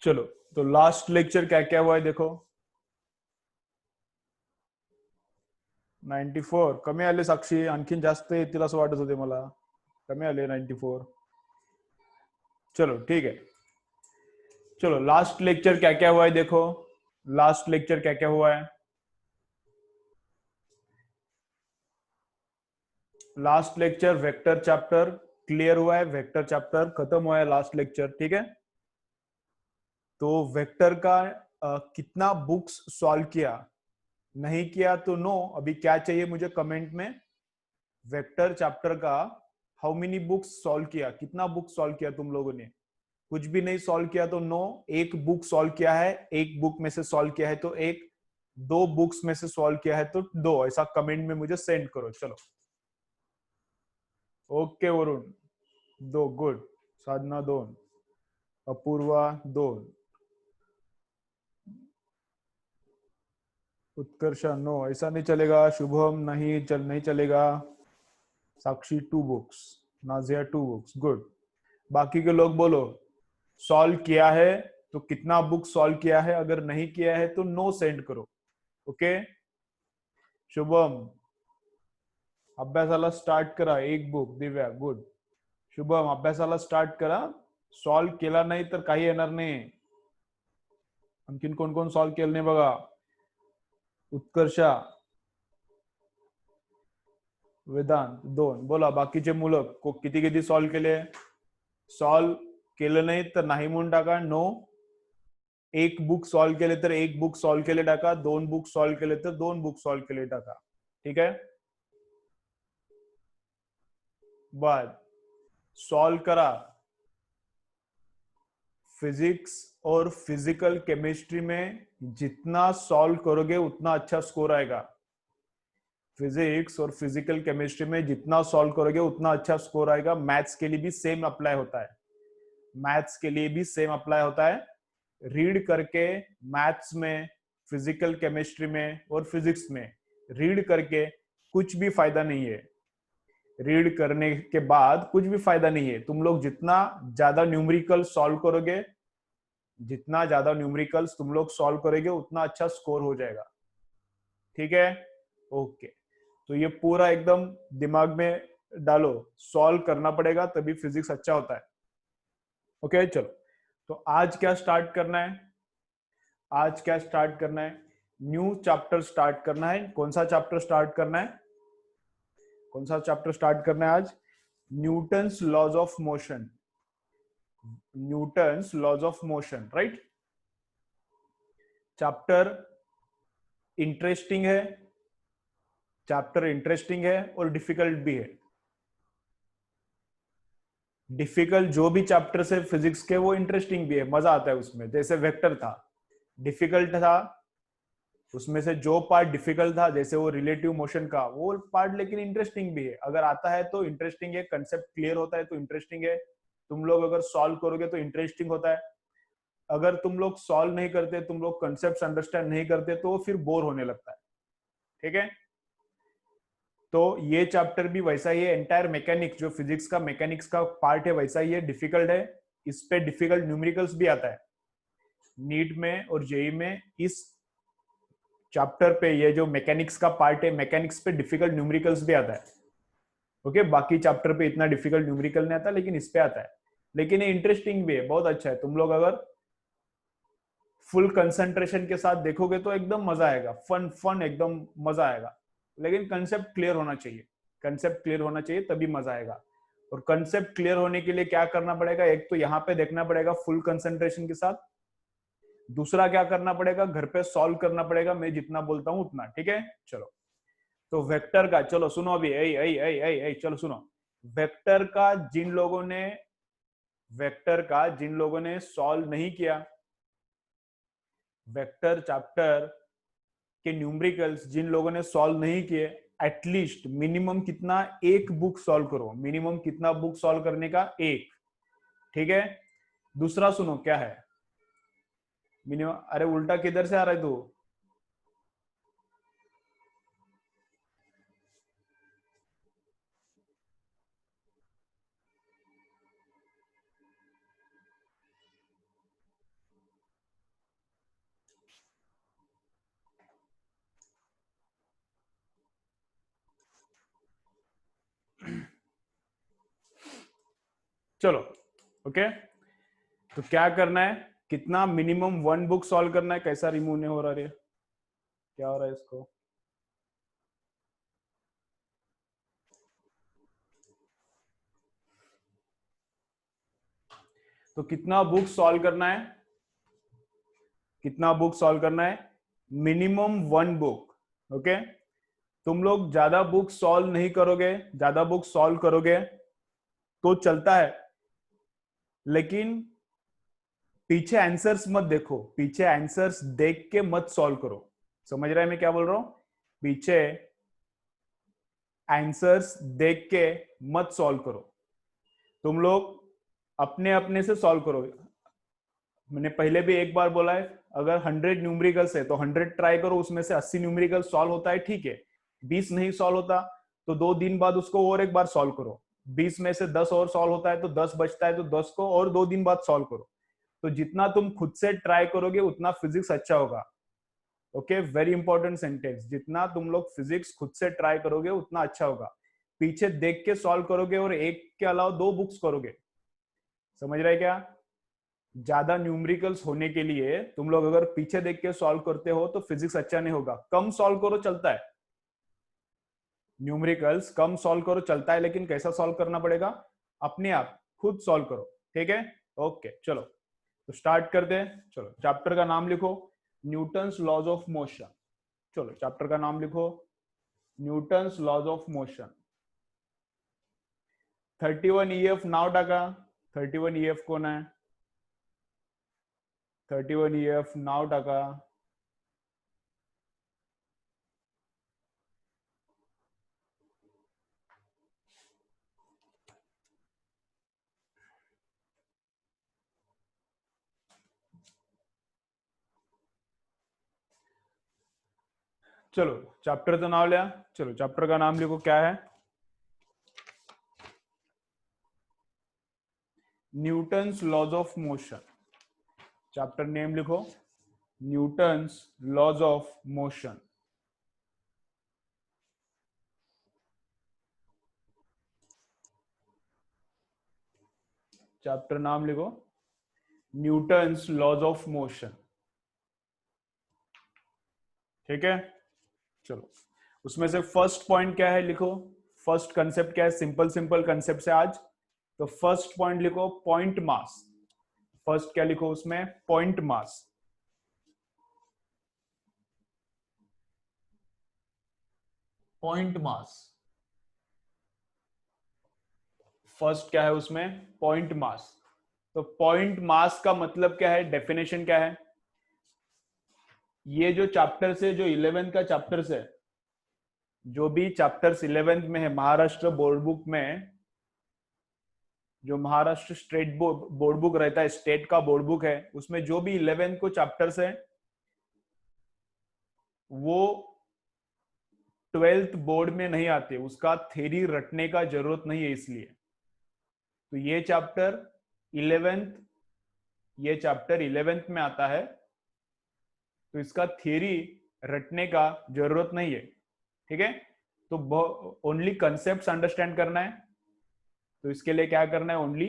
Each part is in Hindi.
चलो, तो लास्ट लेक्चर क्या क्या हुआ है देखो। 94 कमी आले साक्षी, आणखीन जास्त येतील असं वाटत होते मला. कमी आले 94. चलो ठीक है. चलो लास्ट लेक्चर क्या क्या हुआ है देखो. लास्ट लेक्चर क्या क्या हुआ है. Last lecture vector chapter clear हुआ है. वेक्टर चैप्टर खत्म हुआ है लास्ट लेक्चर. ठीक है. तो वेक्टर का कितना बुक्स सॉल्व किया, नहीं किया तो नो. अभी क्या चाहिए मुझे कमेंट में. वेक्टर चैप्टर का हाउ मेनी बुक्स सॉल्व किया, कितना बुक सॉल्व किया तुम लोगों ने. कुछ भी नहीं सॉल्व किया तो नो. एक बुक सॉल्व किया है, एक बुक में से सॉल्व किया है तो एक, दो बुक्स में से सॉल्व किया है तो दो. ऐसा कमेंट में मुझे सेंड करो. चलो ओके वरुण. दो गुड. साधना 2, अपूर्वा 2, उत्कर्षा नो. ऐसा नहीं चलेगा. शुभम नहीं चलेगा. साक्षी 2 बुक्स. नाजिया 2 बुक्स. गुड. बाकी के लोग बोलो सॉल्व किया है तो कितना बुक सॉल्व किया है, अगर नहीं किया है तो नो सेंड करो. ओके. शुभम अभ्यासाला स्टार्ट करा. एक बुक. दिव्या गुड. शुभम अभ्यासाला स्टार्ट करा. सॉल्व केला नाही तर काही येणार नाही. आणखीन कोण कोण सॉल्व केलं नाही बघा. उत्कर्षा, वेदांत 2. बोला बाकीचे मुलं किती किती सॉल्व केले. सॉल्व केलं नाही तर नाही म्हणून टाका. नो. एक बुक सॉल्व केले तर एक बुक सॉल्व केले टाका. दोन बुक सॉल्व केले तर दोन बुक सॉल्व केले टाका. ठीक है. बाद सॉल्व करा. फिजिक्स और फिजिकल केमिस्ट्री में जितना सॉल्व करोगे उतना अच्छा स्कोर आएगा. फिजिक्स और फिजिकल केमिस्ट्री में जितना सॉल्व करोगे उतना अच्छा स्कोर आएगा. मैथ्स के लिए भी सेम अप्लाई होता है. मैथ्स के लिए भी सेम अप्लाई होता है. रीड करके मैथ्स में, फिजिकल केमिस्ट्री में और फिजिक्स में रीड करके कुछ भी फायदा नहीं है. रीड करने के बाद कुछ भी फायदा नहीं है. तुम लोग जितना ज्यादा न्यूमेरिकल सॉल्व करोगे, जितना ज्यादा न्यूमेरिकल्स तुम लोग सॉल्व करोगे उतना अच्छा स्कोर हो जाएगा. ठीक है. ओके. तो ये पूरा एकदम दिमाग में डालो. सॉल्व करना पड़ेगा तभी फिजिक्स अच्छा होता है. ओके. चलो, तो आज क्या स्टार्ट करना है. आज क्या स्टार्ट करना है. न्यू चैप्टर स्टार्ट करना है. कौन सा चैप्टर स्टार्ट करना है. कौन सा चैप्टर स्टार्ट करना है आज. Newton's laws of motion. Newton's laws of motion. Right. Chapter interesting है. चैप्टर इंटरेस्टिंग है और डिफिकल्ट भी है. डिफिकल्ट जो भी चैप्टर्स है फिजिक्स के वो इंटरेस्टिंग भी है, मजा आता है उसमें. जैसे वेक्टर था, डिफिकल्ट था. उसमें से जो पार्ट डिफिकल्ट था जैसे वो रिलेटिव मोशन का वो पार्ट, लेकिन इंटरेस्टिंग भी है. अगर आता है तो इंटरेस्टिंग है. कंसेप्ट क्लियर होता है तो इंटरेस्टिंग है. तुम लोग अगर सॉल्व करोगे तो इंटरेस्टिंग होता है. अगर तुम लोग सॉल्व नहीं करते, तुम लोग कंसेप्ट अंडरस्टैंड नहीं करते तो फिर बोर होने लगता है. ठीक है. तो ये चैप्टर भी वैसा ही है. एंटायर मैकेनिक्स जो फिजिक्स का मैकेनिक्स का पार्ट है वैसा ही है, डिफिकल्ट है. इस पे डिफिकल्ट न्यूमेरिकल्स भी आता है नीट में और जेई में. इस चैप्टर पे ये जो मैकेनिक्स का पार्ट है, मैकेनिक्स पे डिफिकल्ट न्यूमेरिकल्स भी आता है. ओके. बाकी चैप्टर पे इतना डिफिकल्ट न्यूमेरिकल नहीं आता, लेकिन इस पे आता है. लेकिन ये इंटरेस्टिंग भी है, बहुत अच्छा है. तुम लोग अगर फुल कंसंट्रेशन के साथ देखोगे तो एकदम मजा आएगा. फन फन एकदम मजा आएगा. लेकिन कंसेप्ट क्लियर होना चाहिए. कंसेप्ट क्लियर होना चाहिए तभी मजा आएगा. और कंसेप्ट क्लियर होने के लिए क्या करना पड़ेगा. एक तो यहाँ पे देखना पड़ेगा फुल कंसंट्रेशन के साथ. दूसरा क्या करना पड़ेगा, घर पे सॉल्व करना पड़ेगा. मैं जितना बोलता हूं उतना. ठीक है. चलो, तो वेक्टर का चलो सुनो अभी. चलो सुनो. वेक्टर का जिन लोगों ने, वेक्टर का जिन लोगों ने सॉल्व नहीं किया, वेक्टर चैप्टर के न्यूमेरिकल्स जिन लोगों ने सॉल्व नहीं किए, एटलीस्ट मिनिमम कितना, एक बुक सॉल्व करो. मिनिमम कितना बुक सॉल्व करने का, एक. ठीक है. दूसरा सुनो क्या है मिनिमम. अरे उल्टा किधर से आ रहा है तू. चलो ओके, तो क्या करना है, कितना मिनिमम 1 बुक सॉल्व करना है, कैसा रिमूव नहीं हो रहा है, क्या हो रहा है इसको, तो कितना बुक सॉल्व करना है, कितना बुक सॉल्व करना है, मिनिमम 1 बुक। ओके, तुम लोग ज्यादा बुक सॉल्व नहीं करोगे, ज्यादा बुक सॉल्व करोगे तो चलता है, लेकिन पीछे आंसर्स मत देखो, पीछे आंसर्स देख के मत सॉल्व करो। समझ रहे हैं मैं क्या बोल रहा हूं, पीछे आंसर्स देख के मत सॉल्व करो, तुम लोग अपने अपने से सॉल्व करो। मैंने पहले भी एक बार बोला है, अगर 100 न्यूमेरिकल्स है तो 100 ट्राई करो, उसमें से 80 न्यूमेरिकल सॉल्व होता है ठीक है, 20 नहीं सॉल्व होता तो 2 दिन बाद उसको और एक बार सॉल्व करो, 20 में से 10 और सॉल्व होता है तो 10 बचता है तो 10 को और 2 दिन बाद सॉल्व करो। तो जितना तुम खुद से ट्राई करोगे उतना फिजिक्स अच्छा होगा। ओके, वेरी इंपॉर्टेंट सेंटेंस, जितना तुम लोग फिजिक्स खुद से ट्राई करोगे उतना अच्छा होगा। पीछे देख के सॉल्व करोगे और एक के अलावा 2 बुक्स करोगे, समझ रहे क्या, ज्यादा न्यूमेरिकल्स होने के लिए तुम लोग अगर पीछे देख के सॉल्व करते हो तो फिजिक्स अच्छा नहीं होगा। कम सॉल्व करो चलता है, न्यूमेरिकल्स कम सॉल्व करो चलता है, लेकिन कैसा सॉल्व करना पड़ेगा, अपने आप खुद सॉल्व करो, ठीक है। ओके चलो, तो स्टार्ट करते हैं। चलो चैप्टर का नाम लिखो, न्यूटन्स लॉज ऑफ मोशन। चलो चैप्टर का नाम लिखो, Newton's laws of motion. 31 EF नाव टाका, 31 EF कोण आहे, 31 EF नाव टाका। चलो चैप्टर का नाम लिया, चलो चैप्टर का नाम लिखो, क्या है, Newton's laws of motion. Chapter name लिखो, Newton's laws of motion. Chapter नाम लिखो, न्यूटन्स लॉज ऑफ मोशन, ठीक है। चलो उसमें से फर्स्ट पॉइंट क्या है लिखो, फर्स्ट कंसेप्ट क्या है, सिंपल सिंपल कंसेप्ट है आज। तो फर्स्ट पॉइंट लिखो पॉइंट मास, फर्स्ट क्या लिखो उसमें, point mass. Point mass, first क्या है उसमें, पॉइंट मास। तो पॉइंट मास का मतलब क्या है, डेफिनेशन क्या है, ये जो चैप्टर से, जो 11th का चैप्टर से, जो भी चैप्टर्स 11th में है महाराष्ट्र बोर्ड बुक में, जो महाराष्ट्र स्टेट बोर्ड बुक रहता है, स्टेट का बोर्ड बुक है, उसमें जो भी 11th को चैप्टर्स है वो 12th बोर्ड में नहीं आते, उसका थ्योरी रटने का जरूरत नहीं है इसलिए। तो ये चैप्टर 11th, ये चैप्टर 11th में आता है तो इसका थ्योरी रटने का जरूरत नहीं है, ठीक है। तो ओनली कंसेप्ट अंडरस्टैंड करना है, तो इसके लिए क्या करना है, ओनली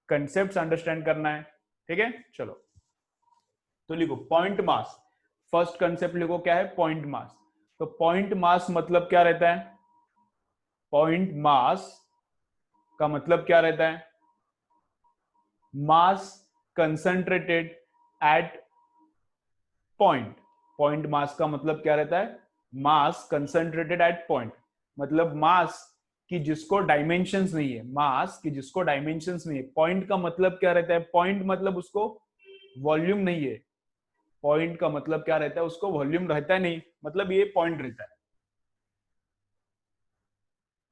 कंसेप्ट अंडरस्टैंड करना है, ठीक है। चलो तो लिखो पॉइंट मास, फर्स्ट कंसेप्ट लिखो क्या है, पॉइंट मास। तो पॉइंट मास मतलब क्या रहता है, पॉइंट मास का मतलब क्या रहता है, mass concentrated at point. Point mass का मतलब क्या रहता है, मास कंसंट्रेटेड एट पॉइंट, मतलब मास की जिसको डायमेंशंस नहीं है, मास की जिसको डायमेंशंस नहीं है। पॉइंट का मतलब क्या रहता है, पॉइंट मतलब उसको वॉल्यूम नहीं है, पॉइंट का मतलब क्या रहता है, उसको वॉल्यूम रहता है नहीं, मतलब ये पॉइंट रहता है,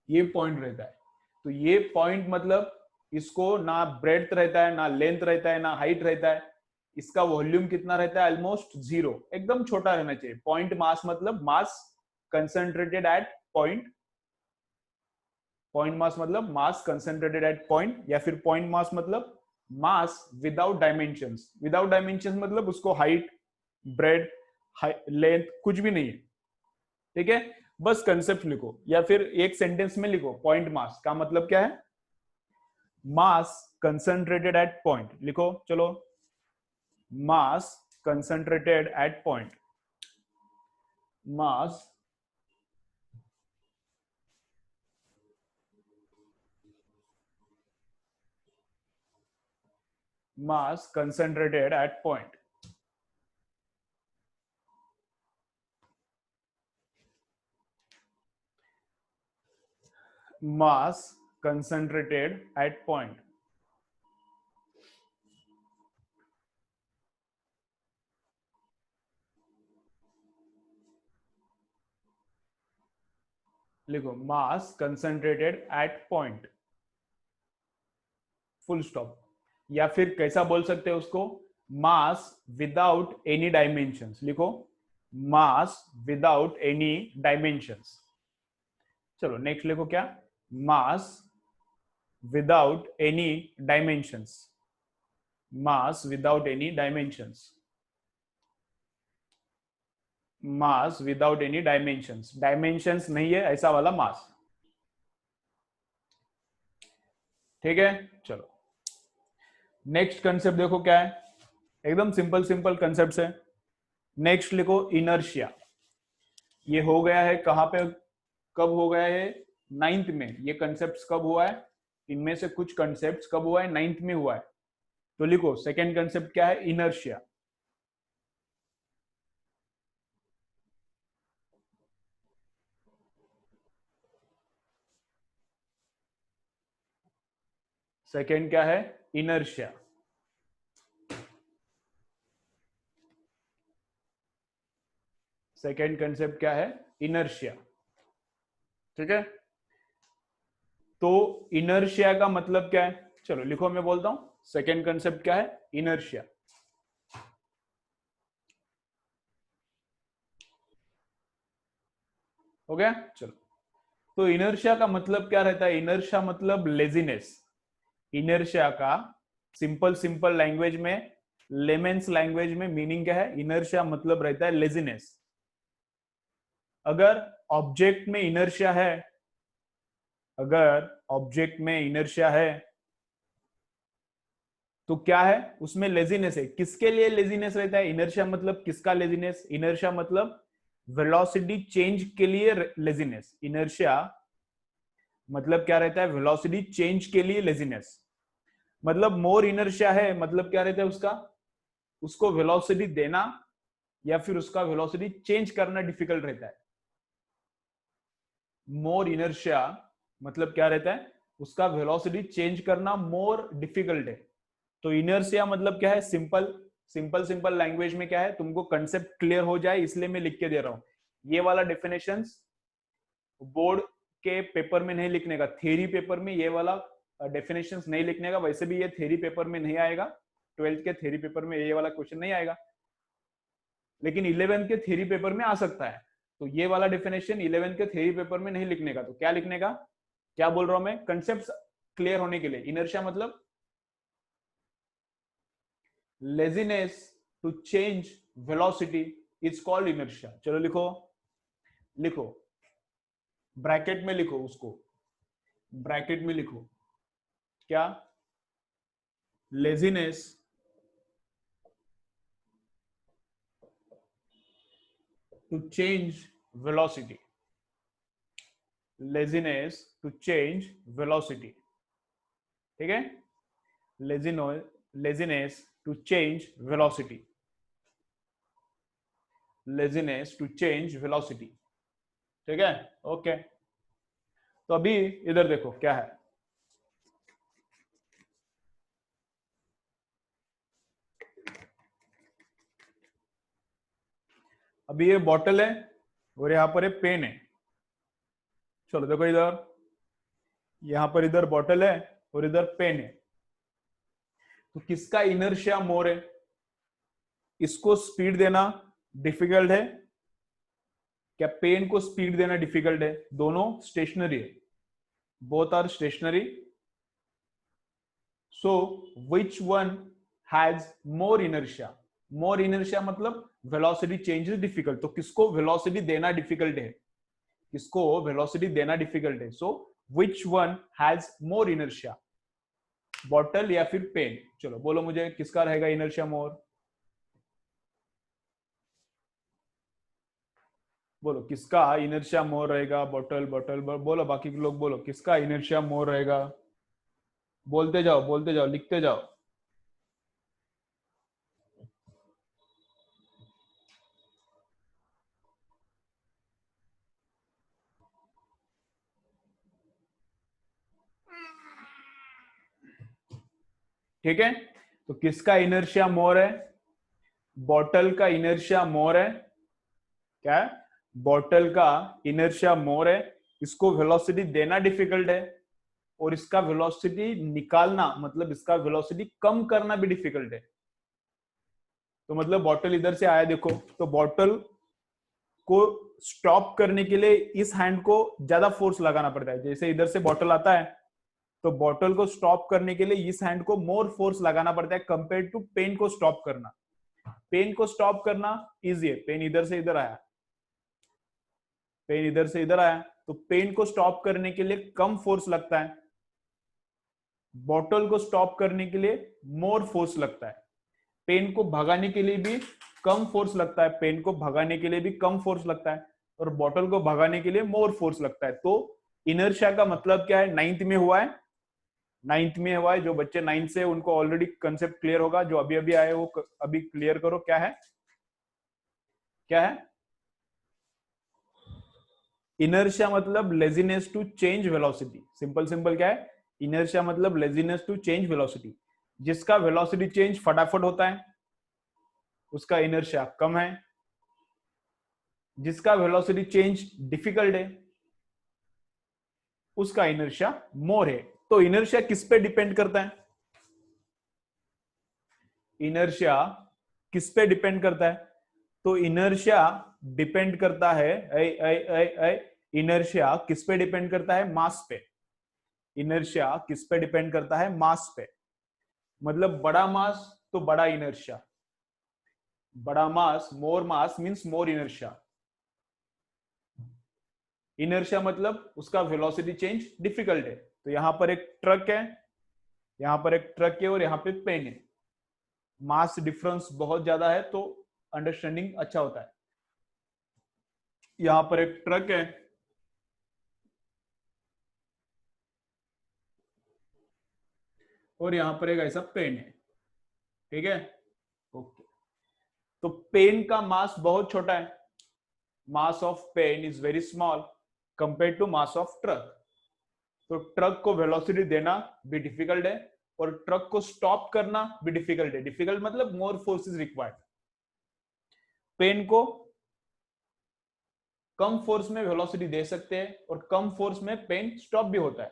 ये पॉइंट रहता है। तो ये पॉइंट मतलब इसको ना ब्रेड्थ रहता है, ना लेंथ रहता है, ना हाइट रहता है, इसका वॉल्यूम कितना रहता है, ऑलमोस्ट 0, एकदम छोटा रहना चाहिए। पॉइंट मास मतलब mass concentrated at point, point mass मतलब मास कंसंट्रेटेड एट पॉइंट, या फिर पॉइंट मास मतलब मास विदाउट डायमेंशंस। विदाउट डायमेंशंस मतलब उसको हाइट, ब्रेड, लेंथ कुछ भी नहीं है, ठीक है। बस कंसेप्ट लिखो या फिर एक सेंटेंस में लिखो, पॉइंट मास का मतलब क्या है, मास कंसंट्रेटेड एट पॉइंट, लिखो चलो, mass concentrated at point, mass mass concentrated at point, mass concentrated at point, लिखो mass concentrated at point, full stop. या फिर कैसा बोल सकते हैं उसको, मास विदाउट एनी डायमेंशंस, लिखो मास विदाउट एनी डायमेंशंस। चलो नेक्स्ट लिखो क्या, मास विदाउट एनी डायमेंशंस, मास विदाउट एनी डायमेंशंस, मास विदाउट एनी डायमेंशंस, डायमेंशंस नहीं है ऐसा वाला मास। ठीक है, चलो नेक्स्ट कंसेप्ट देखो क्या है, एकदम सिंपल सिंपल कंसेप्ट है। नेक्स्ट लिखो इनर्शिया, ये हो गया है कहां पे, कब हो गया है, नाइन्थ में। ये कंसेप्ट कब हुआ है, इनमें से कुछ कंसेप्ट कब हुआ है, नाइन्थ में हुआ है। तो लिखो सेकेंड कंसेप्ट क्या है, इनर्शिया। सेकेंड क्या है, इनर्शिया। सेकेंड कंसेप्ट क्या है, इनर्शिया। ठीक है, तो इनर्शिया का मतलब क्या है, चलो लिखो मैं बोलता हूं। सेकेंड कंसेप्ट क्या है, इनर्शिया। हो गया, चलो। तो इनर्शिया का मतलब क्या रहता है, इनर्शिया मतलब लेजीनेस। इनर्शिया का सिंपल सिंपल लैंग्वेज में, लेमेन्स लैंग्वेज में मीनिंग क्या है, इनर्शिया मतलब रहता है लेजीनेस। अगर ऑब्जेक्ट में इनर्शिया है, अगर ऑब्जेक्ट में इनर्शिया है तो क्या है, उसमें लेजीनेस है। किसके लिए लेजीनेस रहता है, इनर्शिया मतलब किसका लेजीनेस, इनर्शिया मतलब वेलोसिटी चेंज के लिए लेजीनेस। इनर्शिया मतलब क्या रहता है, वेलोसिटी चेंज के लिए लेजीनेस। मतलब मोर इनर्शिया है, मतलब क्या रहता है उसका, उसको वेलोसिटी देना या फिर उसका वेलोसिटी चेंज करना डिफिकल्ट रहता है। मोर इनर्शिया मतलब क्या रहता है, उसका वेलोसिटी चेंज करना मोर डिफिकल्ट है। तो इनर्शिया मतलब क्या है, सिंपल सिंपल सिंपल लैंग्वेज में क्या है, तुमको कंसेप्ट क्लियर हो जाए इसलिए मैं लिख के दे रहा हूं। ये वाला डेफिनेशंस बोर्ड के पेपर में नहीं लिखने का, थ्योरी पेपर में ये वाला डेफिनेशंस नहीं लिखने का। वैसे भी ये थ्योरी पेपर में नहीं आएगा, 12th के थ्योरी पेपर में ये वाला क्वेश्चन नहीं आएगा, लेकिन 11th के थ्योरी पेपर में आ सकता है। तो ये वाला डेफिनेशन 11th के थ्योरी पेपर में नहीं लिखने का, तो क्या लिखने का, क्या बोल रहा हूं मैं, कंसेप्ट क्लियर होने के लिए। इनर्शिया मतलब laziness to change velocity is called inertia. चलो लिखो, लिखो ब्रैकेट में लिखो उसको, ब्रैकेट में लिखो क्या, laziness to change velocity, laziness to change velocity. ठीक है, laziness to change velocity, laziness to change velocity. ठीक है, ओके। तो अभी इधर देखो क्या है, अभी ये बॉटल है और यहां पर ये पेन है। चलो देखो इधर, यहां पर इधर बॉटल है और इधर पेन है। तो किसका इनर्शिया मोर है, इसको स्पीड देना डिफिकल्ट है, क्या पेन को स्पीड देना डिफिकल्ट है, दोनों स्टेशनरी है, both are stationary. So which one has more inertia, more inertia मतलब वेलोसिटी चेंज इज डिफिकल्ट। तो किसको वेलोसिटी देना डिफिकल्ट है, किसको वेलोसिटी देना डिफिकल्ट है, so which one has more inertia. Bottle या फिर पेन? चलो बोलो मुझे किसका रहेगा इनर्शिया मोर। बोलो किसका इनर्शिया मोर रहेगा? बॉटल बॉटल बोलो, बाकी के लोग बोलो किसका इनर्शिया मोर रहेगा। बोलते जाओ, लिखते जाओ। ठीक है, तो किसका इनर्शिया मोर है? बॉटल का इनर्शिया मोर है। क्या है? बॉटल का इनर्शिया मोर है। इसको वेलोसिटी देना डिफिकल्ट है, और इसका वेलोसिटी निकालना, मतलब इसका वेलोसिटी कम करना भी डिफिकल्ट है। तो मतलब बॉटल इधर से आया देखो, तो बॉटल को स्टॉप करने के लिए इस हैंड को ज्यादा फोर्स लगाना पड़ता है। जैसे इधर से बॉटल आता है, तो बॉटल को स्टॉप करने के लिए इस हैंड को मोर फोर्स लगाना पड़ता है कंपेयर टू पेन को स्टॉप करना। पेन को स्टॉप करना इजी है, पेन इधर से इधर आया, पेन इधर से इधर आया, तो पेन को स्टॉप करने के लिए कम फोर्स लगता है। बॉटल को स्टॉप करने के लिए मोर फोर्स लगता है। पेन को भगाने के लिए भी कम फोर्स लगता है, पेन को भगाने के लिए भी कम फोर्स लगता है, और बॉटल को भगाने के लिए मोर फोर्स लगता है। तो इनर्शिया का मतलब क्या है? नाइन्थ में हुआ है, नाइन्थ में हुआ है। जो बच्चे नाइन्थ से, उनको ऑलरेडी कंसेप्ट क्लियर होगा। जो अभी अभी आए वो अभी क्लियर करो, क्या है? क्या है इनर्शिया? मतलब laziness to change velocity. Simple simple क्या है? इनर्शिया मतलब लेजीनेस टू चेंज वेलोसिटी। जिसका वेलोसिटी चेंज फटाफट होता है उसका इनर्शिया कम है, जिसका वेलोसिटी चेंज डिफिकल्ट है उसका इनर्शिया मोर है। तो इनर्शिया किस पे डिपेंड करता है? इनर्शिया किस पे डिपेंड करता है? तो इनर्शिया डिपेंड करता है, इनर्शिया किस पे डिपेंड करता है? मास पे। इनर्शिया किस पे डिपेंड करता है? मास पे। मतलब बड़ा मास तो बड़ा इनर्शिया, बड़ा मास, मोर मास मींस मोर इनर्शिया। इनर्शिया मतलब उसका वेलोसिटी चेंज डिफिकल्ट है। तो यहां पर एक ट्रक है, यहां पर एक ट्रक है, और यहां पे पेन है। मास डिफरेंस बहुत ज्यादा है, तो अंडरस्टैंडिंग अच्छा होता है। यहां पर एक ट्रक है, और यहां पर एक ऐसा पेन है। ठीक है, ओके। तो पेन का मास बहुत छोटा है, mass of pen is very small compare to mass of truck. तो ट्रक को वेलोसिटी देना भी डिफिकल्ट है, और ट्रक को स्टॉप करना भी डिफिकल्ट है। डिफिकल्ट मतलब more force is required. Pen को कम फोर्स में वेलोसिटी दे सकते हैं, और कम फोर्स में पेन स्टॉप भी होता है।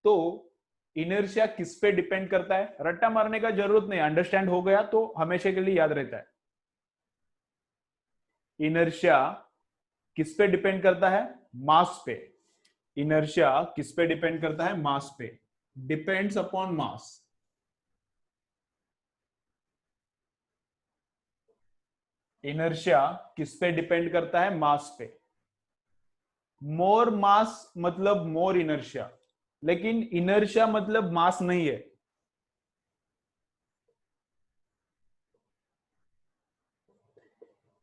तो इनर्शिया किस पे डिपेंड करता है? रट्टा मारने का जरूरत नहीं, अंडरस्टैंड हो गया तो हमेशा के लिए याद रहता है। इनर्शिया किस पे डिपेंड करता है? मास पे। इनर्शिया किस पे डिपेंड करता है? मास पे। Depends upon mass. इनर्शिया किस पे डिपेंड करता है? मास पे। मोर मास मतलब मोर इनर्शिया, लेकिन इनर्शिया मतलब मास नहीं है।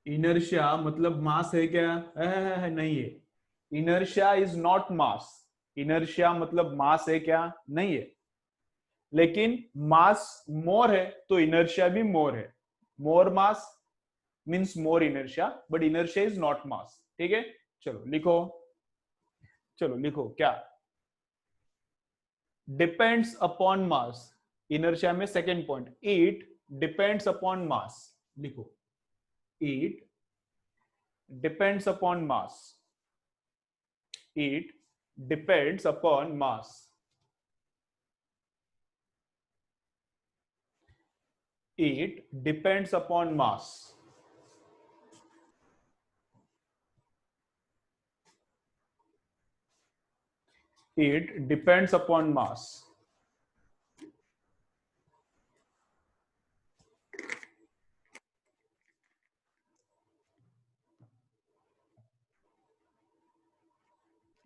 इनर्शिया मतलब मास है क्या? नहीं है। Inertia is not mass. Inertia मतलब मास है क्या? नहीं है। लेकिन मास मोर है, तो इनर्शिया भी मोर है। More mass means more inertia, but inertia is not mass. ठीक है, चलो लिखो। चलो लिखो क्या? Depends upon mass. इनर्शिया में second point, it depends upon mass. लिखो, it depends upon mass. It depends upon mass. It depends upon mass. It depends upon mass.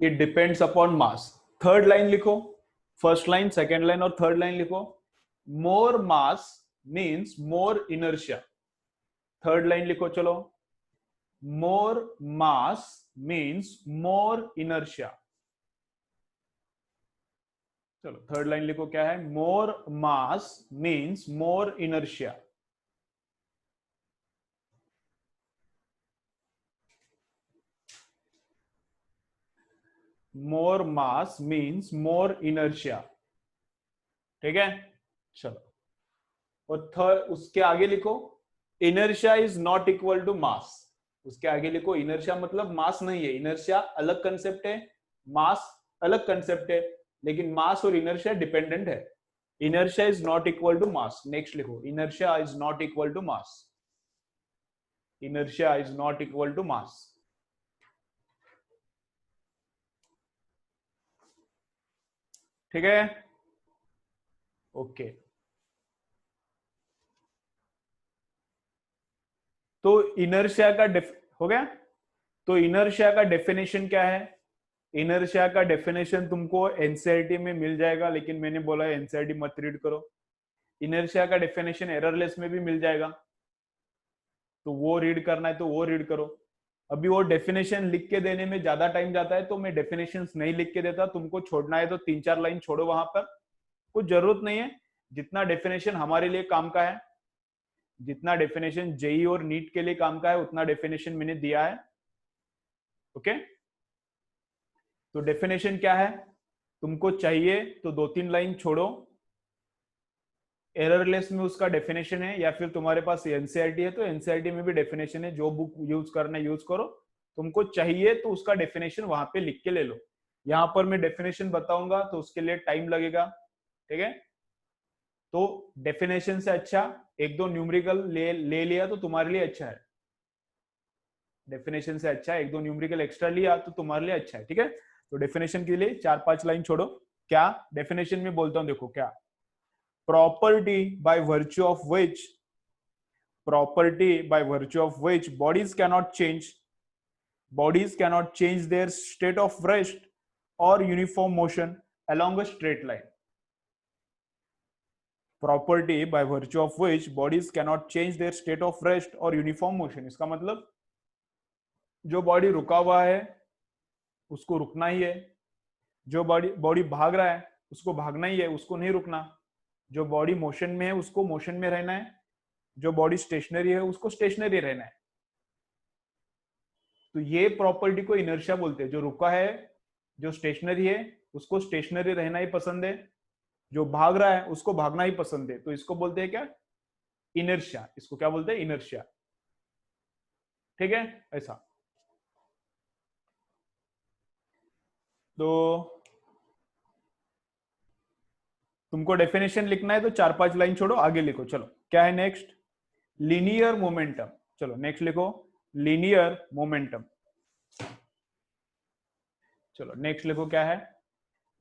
It depends upon mass. Third line लिखो, फर्स्ट लाइन, सेकेंड लाइन और थर्ड लाइन लिखो। More mass means more inertia. Third line लिखो चलो, more mass means more inertia. चलो थर्ड लाइन लिखो, क्या है? More mass means more inertia. More mass means more inertia. ठीक है, चलो। और थर्ड, उसके आगे लिखो, inertia is not equal to mass. उसके आगे लिखो, इनर्शिया मतलब मास नहीं है। इनर्शिया अलग कंसेप्ट है, मास अलग कंसेप्ट है, लेकिन मास और इनर्शिया डिपेंडेंट है। Inertia is not equal to mass. Next लिखो, inertia is not equal to mass. Inertia is not equal to mass. ठीक है, ओके। तो इनर्शिया का हो गया। तो इनर्शिया का डेफिनेशन क्या है? इनर्शिया का डेफिनेशन तुमको एनसीईआरटी में मिल जाएगा, लेकिन मैंने बोला है एनसीईआरटी मत रीड करो। इनर्शिया का डेफिनेशन एररलेस में भी मिल जाएगा, तो वो रीड करना है तो वो रीड करो। अभी वो डेफिनेशन लिख के देने में ज्यादा टाइम जाता है, तो मैं डेफिनेशन नहीं लिख के देता। तुमको छोड़ना है तो 3-4 लाइन छोड़ो, वहां पर कुछ जरूरत नहीं है। जितना डेफिनेशन हमारे लिए काम का है, जितना डेफिनेशन जेई और नीट के लिए काम का है, उतना डेफिनेशन मैंने दिया है। ओके, तो डेफिनेशन क्या है? तुमको चाहिए तो 2-3 लाइन छोड़ो, एररलेस में उसका डेफिनेशन है, या फिर तुम्हारे पास एनसीईआरटी है तो एनसीईआरटी में भी डेफिनेशन है। जो बुक यूज करना है यूज करो, तुमको चाहिए तो उसका डेफिनेशन वहां पे लिख के ले लो। यहाँ पर मैं डेफिनेशन बताऊंगा तो उसके लिए टाइम लगेगा। ठीक है, तो डेफिनेशन से अच्छा 1-2 न्यूमेरिकल ले लिया तो तुम्हारे लिए अच्छा है। डेफिनेशन से अच्छा 1-2 न्यूमेरिकल एक्स्ट्रा लिया तो तुम्हारे लिए अच्छा है। ठीक है, तो डेफिनेशन के लिए 4-5 लाइन छोड़ो। क्या डेफिनेशन में बोलता हूं, देखो क्या, property by virtue of which bodies cannot change their state of rest or uniform motion along a straight line. Property by virtue of which bodies cannot change their state of rest or uniform motion. इसका मतलब जो बॉडी रुका हुआ है उसको रुकना ही है, जो बॉडी बॉडी भाग रहा है उसको भागना ही है, उसको नहीं रुकना। जो बॉडी मोशन में है उसको मोशन में रहना है, जो बॉडी स्टेशनरी है उसको स्टेशनरी रहना है। तो ये प्रॉपर्टी को इनर्शिया बोलते हैं। जो रुका है, जो स्टेशनरी है, उसको स्टेशनरी रहना ही पसंद है, जो भाग रहा है उसको भागना ही पसंद है। तो इसको बोलते हैं क्या? इनर्शिया। इसको क्या बोलते हैं? इनर्शिया। ठीक है, ऐसा। तो तुमको डेफिनेशन लिखना है तो 4-5 लाइन छोड़ो, आगे लिखो। चलो, क्या है नेक्स्ट? Linear momentum. चलो नेक्स्ट लिखो, लीनियर मोमेंटम। चलो नेक्स्ट लिखो, क्या है?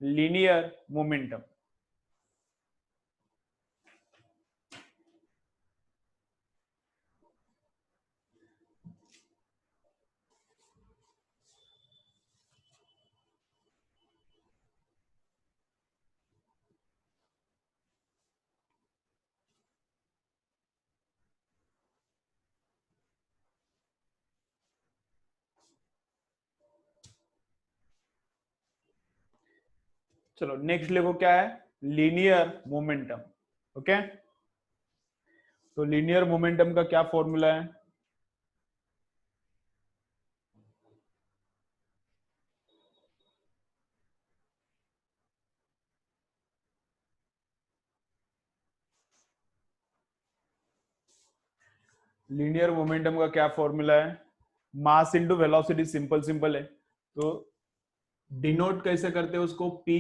Linear momentum. चलो नेक्स्ट लिखो, क्या है? Linear momentum. ओके, तो लीनियर मोमेंटम का क्या फॉर्मूला है? लीनियर मोमेंटम का क्या फॉर्मूला है? Mass into velocity. Simple simple है। तो डिनोट कैसे करते हैं उसको? P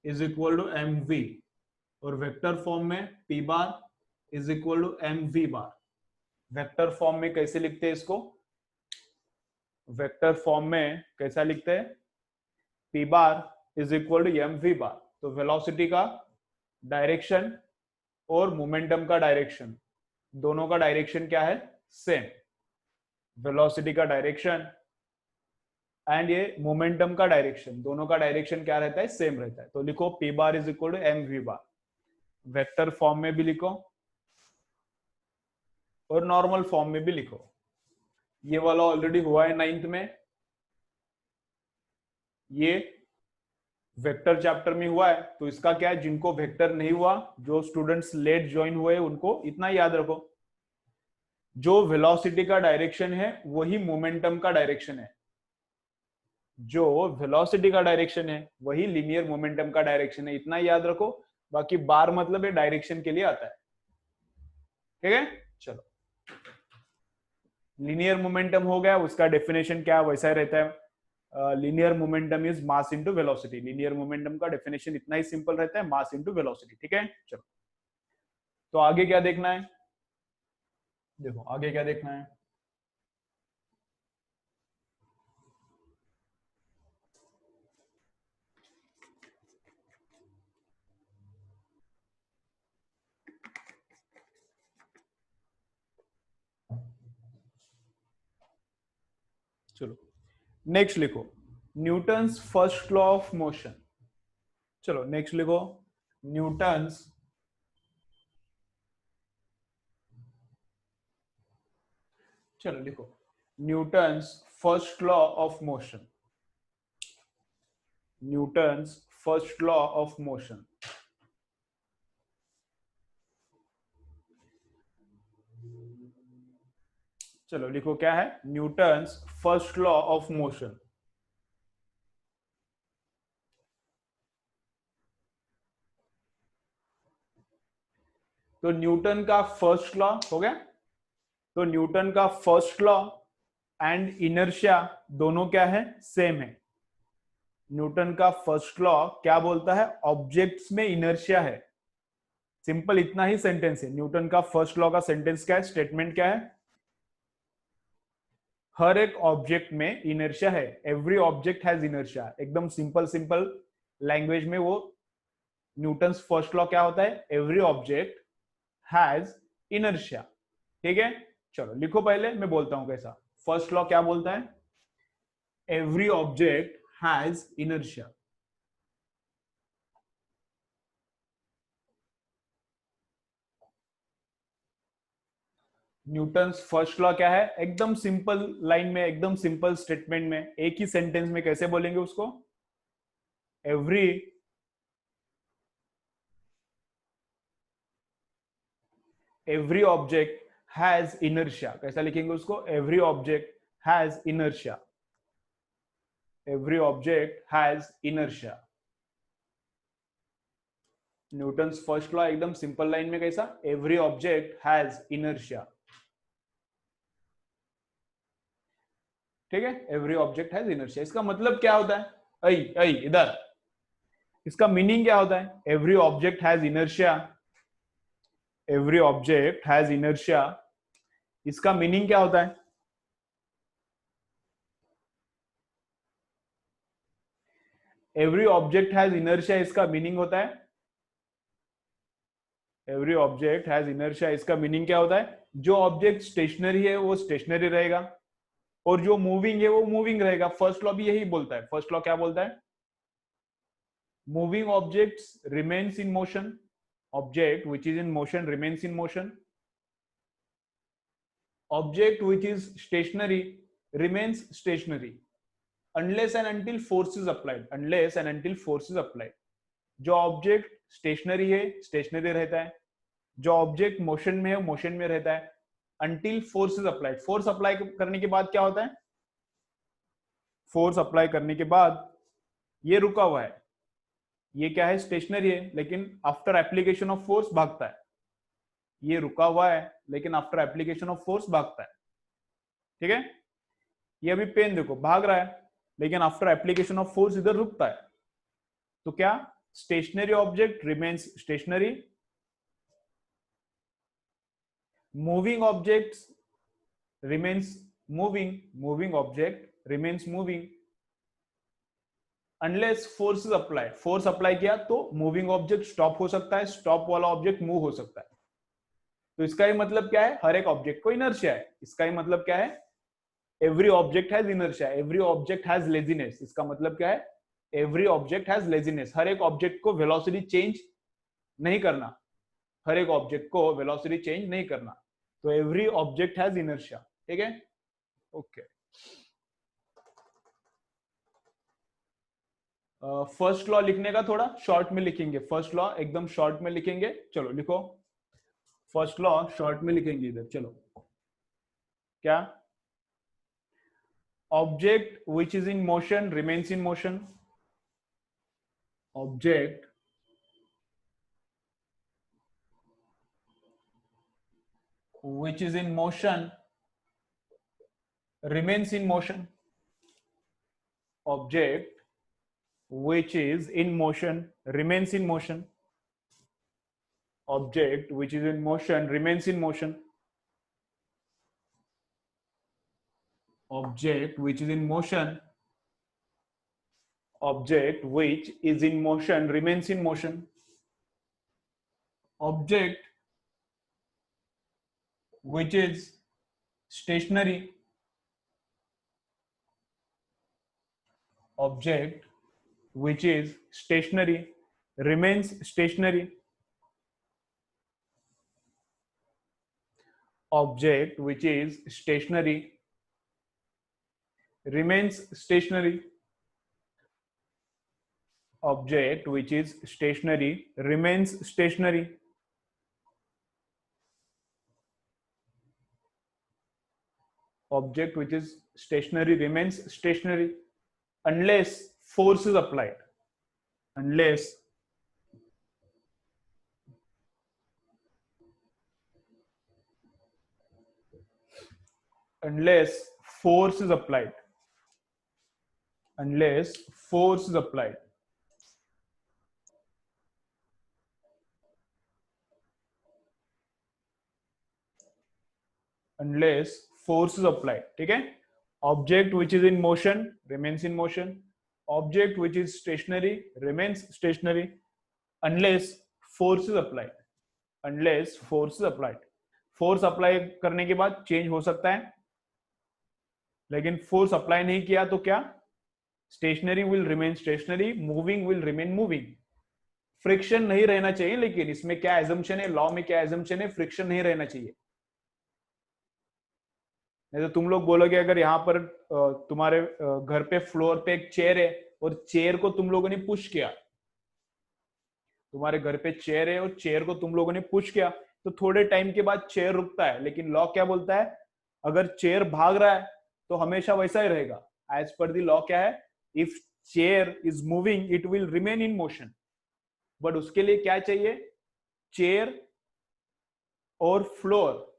is equal to M V, और वेक्टर फॉर्म में P bar is equal to M V bar. Vector form में कैसे लिखते हैं इसको? वेक्टर फॉर्म में कैसा लिखते हैं? P bar is equal to M V bar. तो वेलोसिटी का डायरेक्शन और मोमेंटम का डायरेक्शन, दोनों का डायरेक्शन क्या है? सेम। वेलोसिटी का डायरेक्शन एंड ये मोमेंटम का डायरेक्शन, दोनों का डायरेक्शन क्या रहता है, सेम रहता है। तो लिखो p bar is equal to M V bar, vector form में भी लिखो और नॉर्मल फॉर्म में भी लिखो। ये वाला ऑलरेडी हुआ है 9th में, ये वेक्टर चैप्टर में हुआ है। तो इसका क्या है, जिनको वेक्टर नहीं हुआ, जो स्टूडेंट्स लेट ज्वाइन हुए, उनको इतना याद रखो, जो वेलोसिटी का डायरेक्शन है वही मोमेंटम का डायरेक्शन है, जो वेलोसिटी का डायरेक्शन है वही लीनियर मोमेंटम का डायरेक्शन है, इतना याद रखो। बाकी बार मतलब ये डायरेक्शन के लिए आता है, ठीक है। चलो, लीनियर मोमेंटम हो गया, उसका डेफिनेशन क्या वैसा ही रहता है, linear momentum is mass into velocity. Linear momentum का डेफिनेशन इतना ही सिंपल रहता है, मास इनटू वेलोसिटी, ठीक है। चलो, तो आगे क्या देखना है, देखो आगे क्या देखना है। चलो नेक्स्ट लिखो, Newton's first law of motion. चलो नेक्स्ट लिखो, न्यूटन्स चलो लिखो, Newton's first law of motion. Newton's first law of motion. चलो लिखो क्या है, Newton's first law of motion. तो न्यूटन का फर्स्ट लॉ हो गया। तो न्यूटन का फर्स्ट लॉ एंड इनर्शिया दोनों क्या है, सेम है। न्यूटन का फर्स्ट लॉ क्या बोलता है, ऑब्जेक्ट्स में इनर्शिया है। सिंपल इतना ही सेंटेंस है। न्यूटन का फर्स्ट लॉ का सेंटेंस क्या है, स्टेटमेंट क्या है, हर एक ऑब्जेक्ट में इनर्शिया है, एवरी ऑब्जेक्ट हैज इनर्शिया। एकदम सिंपल सिंपल लैंग्वेज में वो न्यूटन्स फर्स्ट लॉ क्या होता है, एवरी ऑब्जेक्ट हैज इनर्शिया, ठीक है। चलो लिखो, पहले मैं बोलता हूं कैसा। फर्स्ट लॉ क्या बोलता है, every object has inertia. Newton's first law क्या है, एकदम सिंपल लाइन में, एकदम सिंपल स्टेटमेंट में, एक ही सेंटेंस में कैसे बोलेंगे उसको, every every object has inertia. कैसा लिखेंगे उसको, every object has inertia. Every object has inertia. Newton's first law एकदम सिंपल लाइन में कैसा, एवरी ऑब्जेक्ट हैज इनर्शिया, ठीक है। एवरी ऑब्जेक्ट हैज इनर्शिया, इसका मतलब क्या होता है, ऐ ऐ इधर, इसका मीनिंग क्या होता है, every object has inertia. Every object has inertia, इसका मीनिंग क्या होता है, एवरी ऑब्जेक्ट हैज इनर्शिया, इसका मीनिंग होता है, एवरी ऑब्जेक्ट हैज इनर्शिया, इसका मीनिंग क्या होता है, जो ऑब्जेक्ट स्टेशनरी है वो स्टेशनरी रहेगा और जो मूविंग है वो मूविंग रहेगा। फर्स्ट लॉ भी यही बोलता है। फर्स्ट लॉ क्या बोलता है, moving objects remains in motion, object which is in motion remains in motion, object which is stationary remains stationary unless and until force is applied, unless and until force is applied। जो ऑब्जेक्ट स्टेशनरी है स्टेशनरी रहता है, जो ऑब्जेक्ट मोशन में है मोशन में रहता है, until force is applied। Force apply करने के बाद क्या होता है, फोर्स अप्लाई करने के बाद ये रुका हुआ है, ये क्या है, स्टेशनरी है, लेकिन आफ्टर एप्लीकेशन ऑफ फोर्स भागता है। ये रुका हुआ है लेकिन आफ्टर एप्लीकेशन ऑफ फोर्स भागता है, ठीक है। ये अभी पेन देखो भाग रहा है, लेकिन आफ्टर एप्लीकेशन ऑफ फोर्स इधर रुकता है। तो क्या, stationary object remains stationary, moving objects remains moving, moving object remains moving unless force is apply. Force apply किया तो मूविंग ऑब्जेक्ट स्टॉप हो सकता है, स्टॉप वाला ऑब्जेक्ट मूव हो सकता है। तो इसका ही मतलब क्या है, हर एक ऑब्जेक्ट को इनर्शिया है। इसका ही मतलब क्या है, every object has inertia, every object has laziness. इसका मतलब क्या है? Every object has laziness. हर एक ऑब्जेक्ट को वेलोसिटी चेंज नहीं करना, हर एक ऑब्जेक्ट को वेलोसिटी चेंज नहीं करना। तो एवरी ऑब्जेक्ट हैज इनर्शिया। ठीक है, ओके। फर्स्ट लॉ लिखने का थोड़ा शॉर्ट में लिखेंगे, फर्स्ट लॉ एकदम शॉर्ट में लिखेंगे। चलो लिखो, फर्स्ट लॉ शॉर्ट में लिखेंगे इधर। चलो, क्या? Object which is in motion remains in motion. Object which is in motion remains in motion. Object which is in motion remains in motion. Object which is in motion remains in motion. Object which is in motion. Object which is in motion remains in motion. Object which is stationary. Object which is stationary remains stationary. Object which is stationary remains stationary. Object which is stationary remains stationary. Object which is stationary remains stationary unless force is applied. Unless force is applied. Unless force is applied. Unless force is applied. ठीक है, object which is in motion remains in motion, object which is stationary remains stationary unless force is applied. Unless force is applied. Force apply करने के बाद चेंज हो सकता है, लेकिन फोर्स अप्लाई नहीं किया तो क्या? Stationary will remain stationary, moving will remain moving. Friction नहीं रहना चाहिए, लेकिन इसमें क्या एजम्पशन है, लॉ में क्या एजम्पशन है? फ्रिक्शन नहीं रहना चाहिए. नहीं तो तुम लोग बोलोगे अगर यहाँ पर तुम्हारे घर पे फ्लोर पे एक चेयर है और चेयर को तुम लोगों ने पुश किया, तुम्हारे घर पे चेयर है और चेयर को तुम लोगों ने पुश किया, तो थोड़े टाइम के बाद चेयर रुकता है. लेकिन लॉ क्या बोलता है? अगर चेयर भाग रहा है तो हमेशा वैसा ही रहेगा. एज पर द लॉ क्या है? If chair is moving it will remain in motion. But उसके लिए क्या चाहिए? चेयर और फ्लोर.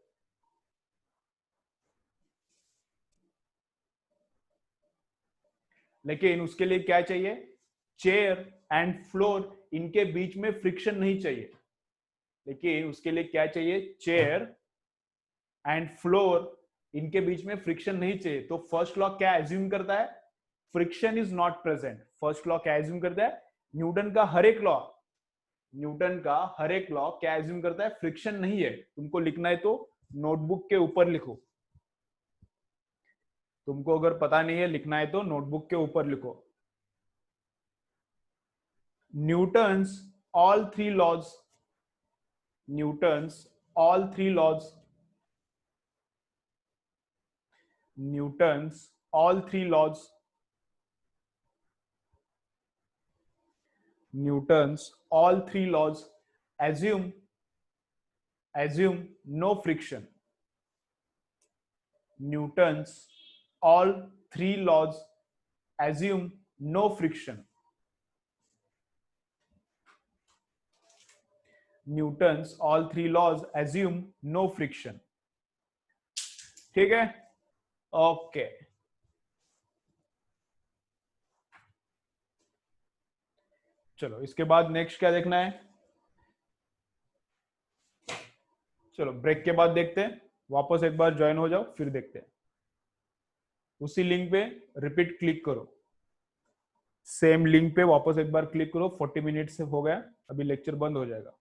लेकिन उसके लिए क्या चाहिए? चेयर एंड फ्लोर, इनके बीच में फ्रिक्शन नहीं चाहिए. लेकिन उसके लिए क्या चाहिए? चेयर एंड फ्लोर, इनके बीच में फ्रिक्शन नहीं चाहिए. तो फर्स्ट लॉ क्या एज्यूम करता है? Friction is not present. First law क्या एज्यूम करता है? न्यूटन का हर एक लॉ, न्यूटन का हर एक लॉ क्या एज्यूम करता है? फ्रिक्शन नहीं है. तुमको लिखना है तो नोटबुक के ऊपर लिखो. तुमको अगर पता नहीं है लिखना है तो नोटबुक के ऊपर लिखो. Newton's all three laws. Newton's all three laws. Newton's all three laws. Newton's all three laws assume no friction. Newton's all three laws assume no friction. Newton's all three laws assume no friction. ठीक है, ओके. चलो इसके बाद नेक्स्ट क्या देखना है? चलो ब्रेक के बाद देखते हैं. वापस एक बार ज्वाइन हो जाओ फिर देखते हैं. उसी लिंक पे रिपीट क्लिक करो. सेम लिंक पे वापस एक बार क्लिक करो. 40 मिनट से हो गया, अभी लेक्चर बंद हो जाएगा.